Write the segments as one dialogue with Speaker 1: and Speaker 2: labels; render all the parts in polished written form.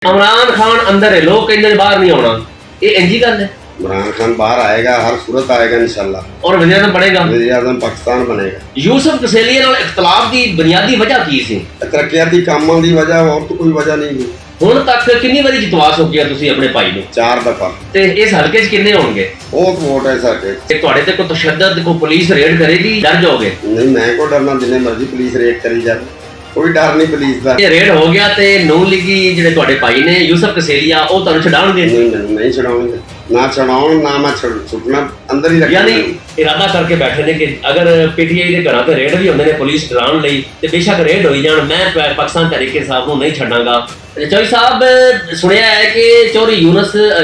Speaker 1: इमरान खान अंदर है, लोग कहते बाहर नहीं आना, ये इंजी गल है।
Speaker 2: इमरान खान बाहर आएगा, हर सूरत आएगा इंशाल्लाह।
Speaker 1: और वज़ीर आज़म बनेगा,
Speaker 2: वज़ीर आज़म पाकिस्तान बनेगा।
Speaker 1: यूसुफ कसेलिया नाल इख्तलाफ दी बुनियादी वजह की सी?
Speaker 2: तरक्याती कामों की वजह, और तो कोई वजह नहीं है।
Speaker 1: ਹੁਣ तक कितनी बारी जितवा चुके तुसी अपने भाई ਨੂੰ?
Speaker 2: 4 दफा।
Speaker 1: ਤੇ ਇਸ ਹਲਕੇ 'ਚ ਕਿੰਨੇ ਹੋਣਗੇ?
Speaker 2: बहुत वोट है सारे।
Speaker 1: ਤੇ ਤੁਹਾਡੇ ਤੇ ਕੋਈ ਤਸ਼ੱਦਦ, ਕੋਈ ਪੁਲਿਸ ਰੇਡ ਕਰੇਗੀ, ਡਰ ਜਾਓਗੇ?
Speaker 2: नहीं, मैं को डरना, जिन्हें मर्जी पुलिस रेड करी जाए, कोई डर नहीं पुलिस का।
Speaker 1: ਇਹ ਰੇਡ ਹੋ ਗਿਆ ਤੇ ਨੂਨ ਲੀਗੀ ਜਿਹੜੇ ਤੁਹਾਡੇ ਭਾਈ ਨੇ ਯੂਸੁਫ ਕਸੇਲੀਆ ਉਹ ਤੁਹਾਨੂੰ ਛਡਾਉਣਗੇ?
Speaker 2: नहीं छुड़ाऊंगे, ना छुड़ाऊं ना मैं छुटना, अंदर ही रखना।
Speaker 1: यानी इरादा करके बैठे ने कि अगर पीटीआई के घरों ते रेड भी होंगे ने पुलिस डराउण लई ते बेशक रेड होई जाण, मैं पाकिस्तान तहरीके साहब नूं नहीं छड्डांगा। चौधरी साहब सुनिया है कि चौधरी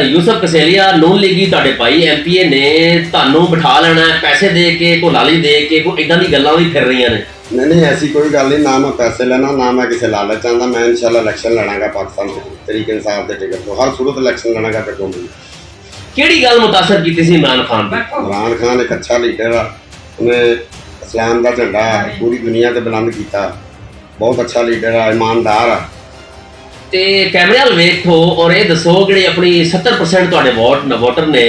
Speaker 1: यूसुफ कसेलिया नून लीगी तुहाडे भाई एमपीए ने तुहानूं बिठा लेना है, पैसे दे के, कोई लालच दे के, कोई इदां दी गल्लां भी फिर रहीआं ने?
Speaker 2: नहीं, ऐसी कोई गल नहीं, ना मैं पैसे लेना, ना मैं किसी लालच चाहता। मैं इंशाल्लाह इलेक्शन लड़ांगा पाकिस्तान तरीके इंसाफ के टिकट को, हर सूरत इलेक्शन लड़ांगा टिकट को।
Speaker 1: ਕਿਹੜੀ ਗੱਲ ਮੁਤਾਸਰ ਕੀਤੀ ਸੀ ਇਮਰਾਨ ਖਾਨ ਦੀ?
Speaker 2: इमरान खान एक अच्छा लीडर है, उन्हें इस्लाम का झंडा पूरी दुनिया से बुलंद किया। बहुत अच्छा लीडर है, ईमानदार है।
Speaker 1: ਤੇ ਕੈਮਰੇ ਵੱਲ ਵੇਖੋ ਔਰ ਇਹ ਦੱਸੋ ਜਿਹੜੇ ਆਪਣੀ 70% ਤੁਹਾਡੇ ਵੋਟਰ ਨੇ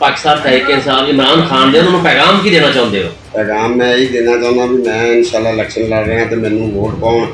Speaker 1: ਪਾਕਿਸਤਾਨ ਤਹਿਰੀਕ ਇਨਸਾਫ ਇਮਰਾਨ ਖਾਨ ਦੇ, ਉਹਨਾਂ ਨੂੰ ਪੈਗਾਮ ਕੀ ਦੇਣਾ ਚਾਹੁੰਦੇ ਹੋ?
Speaker 2: पैगाम मैं यही देना चाहता भी मैं इंशाल्लाह इलेक्शन लड़ रहा तो मैनू वोट पाउण,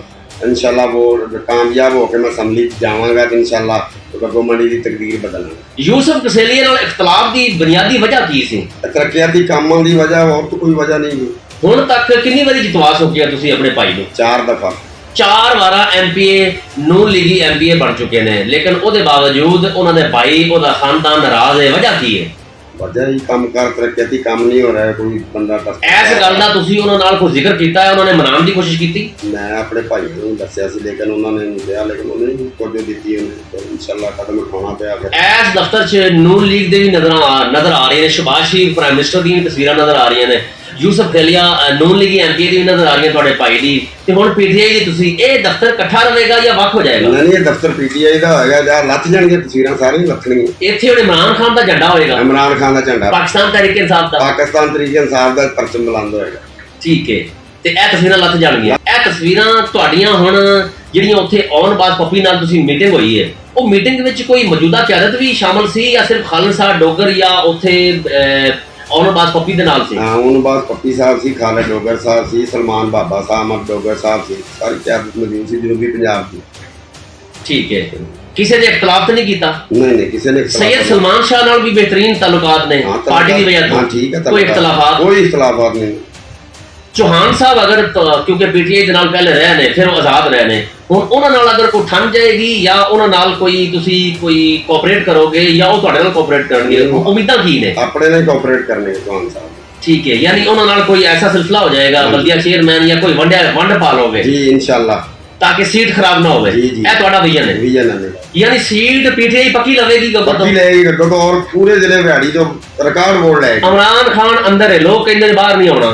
Speaker 2: इंशाल्लाह वोट कामयाब होकर मैं असैम्बली जावांगा तो इंशाल्लाह गवर्नमेंट की तकदीर बदलना।
Speaker 1: ਯੂਸੁਫ ਕਸੇਲੀਆ ਨਾਲ ਇਖਤਲਾਫ ਦੀ ਬੁਨਿਆਦੀ ਵਜ੍ਹਾ ਕੀ ਸੀ?
Speaker 2: तरक्याती कामों की वजह, और तो कोई वजह नहीं है।
Speaker 1: ਹੁਣ ਤੱਕ ਕਿੰਨੀ ਵਾਰੀ ਜਿਤਵਾ ਚੁੱਕੇ ਤੁਸੀਂ ਆਪਣੇ ਭਾਈ ਨੂੰ?
Speaker 2: 4 दफा।
Speaker 1: 4 ਵਾਰਾ ਐਮਪੀਏ ਨੂਨ ਲੀਗੀ ਐਮਪੀਏ ਬਣ ਚੁੱਕੇ ਨੇ, ਲੇਕਿਨ ਉਹਦੇ ਬਾਵਜੂਦ ਉਹਨਾਂ ਦੇ ਭਾਈ, ਉਹਦਾ ਖਾਨਦਾਨ ਨਾਰਾਜ਼ ਹੈ। ਵਜ੍ਹਾ ਕੀ ਹੈ?
Speaker 2: वजह ही काम कर, तरक्याती काम नहीं हो रहा है, कोई बंदा
Speaker 1: ਇਸ ਗੱਲ ਦਾ ਤੁਸੀਂ ਉਹਨਾਂ ਨਾਲ ਕੋਈ ਜ਼ਿਕਰ ਕੀਤਾ ਹੈ? ਉਹਨਾਂ ਨੇ ਮਨਾਉਣ ਦੀ ਕੋਸ਼ਿਸ਼ ਕੀਤੀ?
Speaker 2: मैं अपने भाई को दसिया सी, लेकिन उन्होंने नहीं दिया, लेकिन उन्होंने कोई दी तो इंशाल्लाह कदम उठाना पिया। फिर
Speaker 1: ਇਸ ਦਫ਼ਤਰ 'ਚ ਨੂਨ ਲੀਗ ਦੇ ਵੀ ਨਜ਼ਰ ਆ ਰਹੀਆਂ ਨੇ, ਸ਼ਬਾਜ਼ ਸ਼ਰੀਫ ਪ੍ਰਾਈਮ ਮਿਨਿਸਟਰ ਦੀਆਂ ਵੀ ਤਸਵੀਰਾਂ ਨਜ਼ਰ ਆ ਰਹੀਆਂ ਨੇ, ਯੂਸੁਫ ਕਸੇਲੀਆ ਨੂਨ ਲੀਗੀ ਐਮਪੀ ਦੀ ਵੀ ਨਜ਼ਰ ਆ ਰਹੀਆਂ ਤੁਹਾਡੇ ਭਾਈ ਦੀ। ਤੇ ਹੁਣ ਪੀਟੀਆਈ ਦੀ ਤੁਸੀਂ ਇਹ ਦਫ਼ਤਰ ਇਕੱਠਾ ਰਹੇਗਾ ਜਾਂ ਵੱਖ ਹੋ ਜਾਏਗਾ?
Speaker 2: नहीं, ये दफ्तर पीटीआई का होएगा, ਜਾਂ ਲੱਥ ਜਾਣਗੇ ਤਸਵੀਰਾਂ ਸਾਰੀਆਂ ਲੱਥਣਗੀਆਂ।
Speaker 1: ਇੱਥੇ ਹੁਣ ਇਮਰਾਨ ਖਾਨ ਦਾ ਝੰਡਾ ਹੋਏਗਾ,
Speaker 2: इमरान खान का झंडा,
Speaker 1: ਪਾਕਿਸਤਾਨ ਤਹਿਰੀਕ ਇਨਸਾਫ ਦਾ,
Speaker 2: पाकिस्तान तरीके इंसाफ का परचम बुलंद होएगा।
Speaker 1: ਠੀਕ ਹੈ। ਤੇ ਇਹ ਤਸਵੀਰਾਂ ਲੱਥ ਜਾਣਗੀਆਂ। ਇਹ ਤਸਵੀਰਾਂ ਤੁਹਾਡੀਆਂ ਹੁਣ ਜਿਹੜੀਆਂ ਉੱਥੇ ਆਉਣ ਬਾਅਦ ਪੱਪੀ ਨਾਲ ਤੁਸੀਂ ਮੀਟਿੰਗ ਹੋਈ ਹੈ, ਉਹ ਮੀਟਿੰਗ ਵਿੱਚ ਕੋਈ ਮੌਜੂਦਾ ਕਿਆਦਤ ਵੀ ਸ਼ਾਮਲ ਸੀ ਜਾਂ ਸਿਰਫ ਖਾਲਿਦ ਸਾਹਿਬ ਡੋਗਰ ਜਾਂ ਉੱਥੇ ਆਉਣ ਬਾਅਦ ਪੱਪੀ ਦੇ ਨਾਲ ਸੀ?
Speaker 2: हाँ, उन बाद पप्पी साहब सी, खालिद डोगर साहब सी, सलमान बाबा साहब, अहमद डोगर साहब सी, सारी क्यादत मौजूद सी जनूबी पंजाब की।
Speaker 1: ਠੀਕ ਹੈ। ਕਿਸੇ ਦੇ ਇਖਤਲਾਫ ਤਾਂ ਨਹੀਂ ਕੀਤਾ?
Speaker 2: नहीं, किसी ने
Speaker 1: सैयद सलमान शाह नाल भी बेहतरीन ताल्लुकात ने
Speaker 2: हाँ,
Speaker 1: पार्टी की वजह
Speaker 2: हाँ,
Speaker 1: तो
Speaker 2: ठीक है,
Speaker 1: कोई इख्तलाफात?
Speaker 2: कोई इख्तलाफात नहीं।
Speaker 1: चौहान साहब अगर क्योंकि पीटीआई ਦੇ ਨਾਲ ਪਹਿਲੇ ਰਹੇ ਨੇ, ਫਿਰ ਉਹ ਆਜ਼ਾਦ ਰਹੇ ਨੇ, ਹੁਣ ਉਹਨਾਂ ਨਾਲ ਅਗਰ ਕੋਈ ਠੰਡ ਜਾਏਗੀ ਜਾਂ ਉਹਨਾਂ ਨਾਲ ਕੋਈ ਤੁਸੀਂ ਕੋਈ ਕੋਆਪਰੇਟ ਕਰੋਗੇ ਜਾਂ ਉਹ ਤੁਹਾਡੇ ਨਾਲ ਕੋਆਪਰੇਟ ਕਰਨਗੇ, ਉਮੀਦਾਂ ਕੀ ਨੇ?
Speaker 2: अपने ने कोऑपरेट करने के चौहान साहब।
Speaker 1: ठीक है, यानी ਉਹਨਾਂ ਨਾਲ ਕੋਈ ਐਸਾ ਸਿਲਸਿਲਾ ਹੋ ਜਾਏਗਾ, ਬਲਦੀਆ ਚੇਅਰਮੈਨ ਜਾਂ ਕੋਈ ਵੰਡ ਪਾ ਲੋਗੇ
Speaker 2: जी इंशाल्लाह,
Speaker 1: ताकि सीट खराब ना होवे।
Speaker 2: जी, जी।
Speaker 1: ਇਹ ਤੁਹਾਡਾ ਵਿਜ਼ਨ ਹੈ?
Speaker 2: विजन है मेरा।
Speaker 1: यानी सीट पीटीआई पक्की लवेगी कब
Speaker 2: पक्की
Speaker 1: तक?
Speaker 2: लगेगी गड्ढो तो, और पूरे जिले बिहाड़ी जो रिकॉर्ड बोर्ड लगेगी।
Speaker 1: इमरान खान अंदर है, लोग कहते बाहर नहीं आना,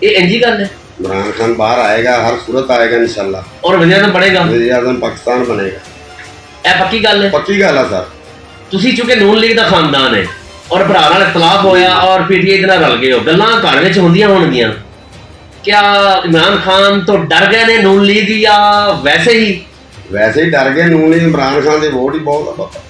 Speaker 1: ये इंजी गल है।
Speaker 2: इमरान खान बाहर आएगा, हर सूरत आएगा इंशाल्लाह।
Speaker 1: और वज़ीर आज़म बनेगा,
Speaker 2: वज़ीर आज़म पाकिस्तान बनेगा।
Speaker 1: ਇਹ ਪੱਕੀ ਗੱਲ ਹੈ?
Speaker 2: पक्की गल है सर।
Speaker 1: ਤੁਸੀਂ ਚੁੱਕੇ ਨੂਨ ਲੀਗ ਦਾ ਖਾਨਦਾਨ ਹੈ ਔਰ ਭਰਾ ਨਾਲ ਇਖਤਲਾਫ ਹੋਇਆ ਔਰ ਪੀਟੀਆਈ ਦੇ ਨਾਲ ਰਲ ਗਏ ਹੋ, ਗੱਲਾਂ ਘਰ ਵਿੱਚ ਹੁੰਦੀਆਂ ਹੋਣਗੀਆਂ। क्या इमरान खान तो डर गए ने नून लीग या वैसे
Speaker 2: वैसे ही डर गए, नून ही इमरान खान के वोट ही बहुत है।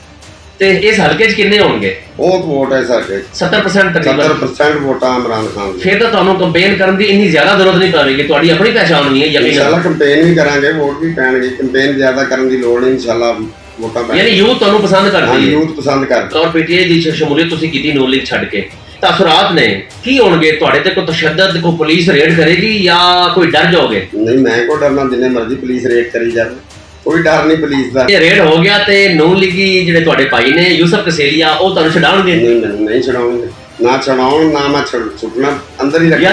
Speaker 1: ते इस हल्के च किन्ने होणगे?
Speaker 2: बहुत वोट है सारे,
Speaker 1: 70% तकरीबन।
Speaker 2: 70% वोटा इमरान खान दी।
Speaker 1: फिर तो ਤੁਹਾਨੂੰ ਕੰਪੇਨ ਕਰਨ ਦੀ ਇੰਨੀ ਜ਼ਿਆਦਾ ਜ਼ਰੂਰਤ ਨਹੀਂ ਪਵੇਗੀ, ਤੁਹਾਡੀ ਆਪਣੀ ਪਹਿਚਾਣ ਵੀ ਹੈ ਯਕੀਨਨ।
Speaker 2: इंशाल्लाह कंपेन भी करांगे, वोट भी पैणगे, कंपेन ज्यादा करने की लोड़ नहीं इंशाल्लाह, वोटा पैणगे।
Speaker 1: यानी यूथ ਤੁਹਾਨੂੰ ਪਸੰਦ
Speaker 2: हाँ,
Speaker 1: ਕਰਦੀ ਹੈ
Speaker 2: यूथ पसंद करता।
Speaker 1: ਔਰ ਪੀਟੀਆਈ ਦੀ ਸ਼ਮੂਲੀਅਤ ਤੁਸੀਂ ਕੀਤੀ ਨੂਨ ਲੀਗ ਛੱਡ ਕੇ। ਤਾਸੁਰਾਤ ਨੇ ਕੀ ਹੋਣਗੇ ਤੁਹਾਡੇ ਤੇ? ਕੋਈ ਤਸ਼ੱਦਦ, ਕੋਈ ਪੁਲਿਸ ਰੇਡ ਕਰੇਗੀ ਜਾਂ ਕੋਈ ਡਰ ਜਾਓਗੇ?
Speaker 2: नहीं, मैं को डरना, जिन्हें मर्जी पुलिस रेड करी जाए, कोई डर नहीं पुलिस का।
Speaker 1: ਇਹ ਰੇਡ ਹੋ ਗਿਆ ਤੇ ਨੂਨ ਲੀਗੀ ਜਿਹੜੇ ਤੁਹਾਡੇ ਭਾਈ ਨੇ ਯੂਸੁਫ ਕਸੇਲੀਆ ਉਹ ਤੁਹਾਨੂੰ ਛਡਾਉਣਗੇ?
Speaker 2: नहीं छुड़ाऊंगे, ना छुड़ाऊं ना मैं छुटना, अंदर ही रखना।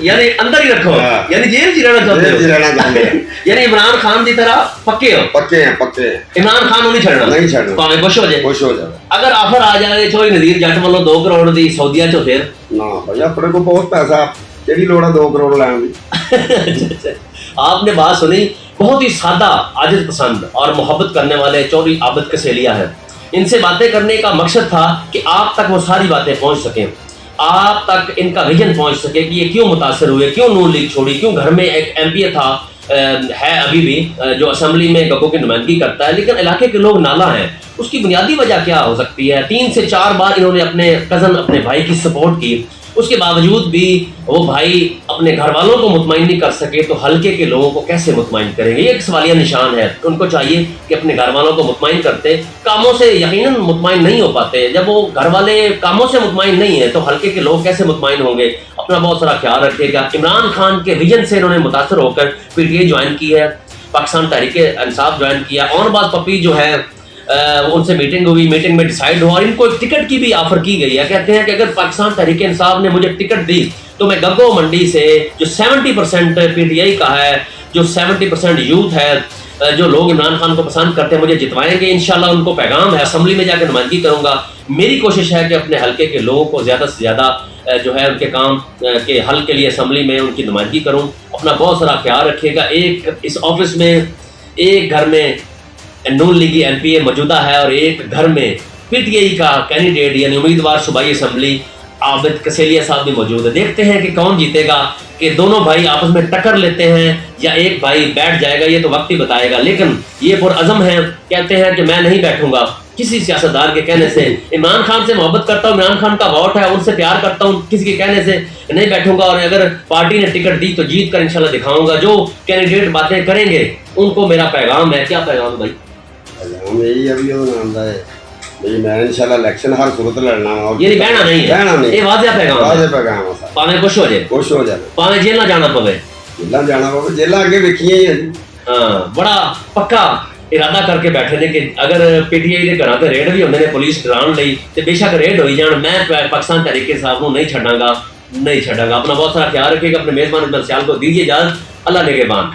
Speaker 1: यानी अंदर ही रखो,
Speaker 2: हाँ।
Speaker 1: यानी जेल च रहना चाहते
Speaker 2: जेल च रहना चाहते
Speaker 1: हो? यानी इमरान खान की तरह पक्के हो?
Speaker 2: पक्के हैं, पक्के हैं।
Speaker 1: इमरान खान नहीं छड़ना?
Speaker 2: नहीं छड़ना,
Speaker 1: भावें कुछ हो जाए,
Speaker 2: खुश हो जाए।
Speaker 1: अगर ऑफर आ जाए चौधरी नज़ीर जट वालों 2 करोड़ दी सऊदीया चो, फिर
Speaker 2: ना भाई अपने को बहुत पैसा, केड़ी लोड़ है 2 करोड़ लाने की।
Speaker 1: आपने बात सुनी, बहुत ही सादा, आजिज़ पसंद और मोहब्बत करने वाले चौधरी आबिद कसेलिया है। इनसे बातें करने का मकसद था कि आप तक वो सारी बातें पहुंच सकें, आप तक इनका विजन पहुंच सके कि ये क्यों मुतासर हुए, क्यों नून लीग छोड़ी, क्यों घर में एक एमपीए था ہے ابھی بھی جو اسمبلی میں گگو کی نمائندگی کرتا ہے، لیکن علاقے کے لوگ نالا ہیں. اس کی بنیادی وجہ کیا ہو سکتی ہے؟ 3 سے 4 بار انہوں نے اپنے کزن، اپنے بھائی کی سپورٹ کی، اس کے باوجود بھی وہ بھائی اپنے گھر والوں کو مطمئن نہیں کر سکے، تو حلقے کے لوگوں کو کیسے مطمئن کریں گے؟ یہ ایک سوالیہ نشان ہے. ان کو چاہیے کہ اپنے گھر والوں کو مطمئن کرتے. کاموں سے یقیناً مطمئن نہیں ہو پاتے. جب وہ گھر والے کاموں سے مطمئن نہیں ہیں تو حلقے کے لوگ کیسے مطمئن ہوں گے؟ اپنا بہت سارا خیال رکھیے گا. عمران خان کے ویژن سے انہوں نے متاثر ہو کر پی ٹی آئی جوائن کی ہے، پاکستان تحریک انصاف جوائن کیا. اور بات پپی جو ہے ان سے میٹنگ ہوئی، میٹنگ میں ڈیسائیڈ ہوا اور ان کو ایک ٹکٹ کی بھی آفر کی گئی ہے. کہتے ہیں کہ اگر پاکستان تحریک انصاف نے مجھے ٹکٹ دی تو میں گگو منڈی سے جو 70% پی ٹی آئی کا ہے، جو 70% یوتھ ہے، جو لوگ عمران خان کو پسند کرتے ہیں، مجھے جتوائیں گے. انشاءاللہ ان کو پیغام ہے، اسمبلی میں جا کے نمائندگی کروں گا. میری کوشش ہے کہ اپنے حلقے کے لوگوں کو زیادہ سے زیادہ جو ہے ان کے کام کے حل کے لیے اسمبلی میں ان کی نمائندگی کروں. اپنا بہت سارا خیال رکھیے گا. ایک اس آفس میں ایک گھر میں نون لیگی ایم پی اے موجودہ ہے اور ایک گھر میں پی ٹی آئی کا کینڈیڈیٹ یعنی امیدوار صوبائی اسمبلی عابد کسیلیا صاحب بھی موجود ہے. دیکھتے ہیں کہ کون جیتے گا، کہ دونوں بھائی آپس میں ٹکر لیتے ہیں یا ایک بھائی بیٹھ جائے گا، یہ تو وقت ہی بتائے گا. لیکن یہ پرعزم ہیں، کہتے ہیں کہ میں نہیں بیٹھوں گا کسی سیاستدار کے کہنے سے. عمران خان سے محبت کرتا ہوں، عمران خان کا ووٹ ہے، ان سے پیار کرتا ہوں، کسی کے کہنے سے نہیں بیٹھوں گا. اور اگر پارٹی نے ٹکٹ دی تو جیت کر انشاءاللہ دکھاؤں گا. جو کینڈیڈیٹ باتیں کریں گے ان کو میرا پیغام ہے. کیا پیغام ہے بھائی؟
Speaker 2: ہم یہی ابھی وہ نام ہے بھائی میں انشاءاللہ الیکشن ہر صورت لڑنا اور
Speaker 1: یہ بہنا نہیں ہے،
Speaker 2: بہنا نہیں،
Speaker 1: یہ واضح پیغام ہے.
Speaker 2: واضح پیغام ہے سر.
Speaker 1: پاویں خوش ہو جائے،
Speaker 2: خوش ہو جانا،
Speaker 1: پاویں جیل نہ جانا پوے.
Speaker 2: جیلوں جانا پوے، جیلوں اگے ویکھیاں ہی ہیں جی.
Speaker 1: ہاں، بڑا پکا ارادہ کر کے بیٹھے نے کہ اگر پی ٹی آئی کے گھراں تے ریڈ بھی ہوندے نے پولیس ڈران لئی تے بے شک ریڈ ہوئی جان، میں پاکستان تحریک صاحب کو نہیں چھڈاں گا. اپنا بہت سارا خیال رکھیے گا. اپنے میزبان اجمل سیال کو دیجیے اجازت. اللہ نگہبان.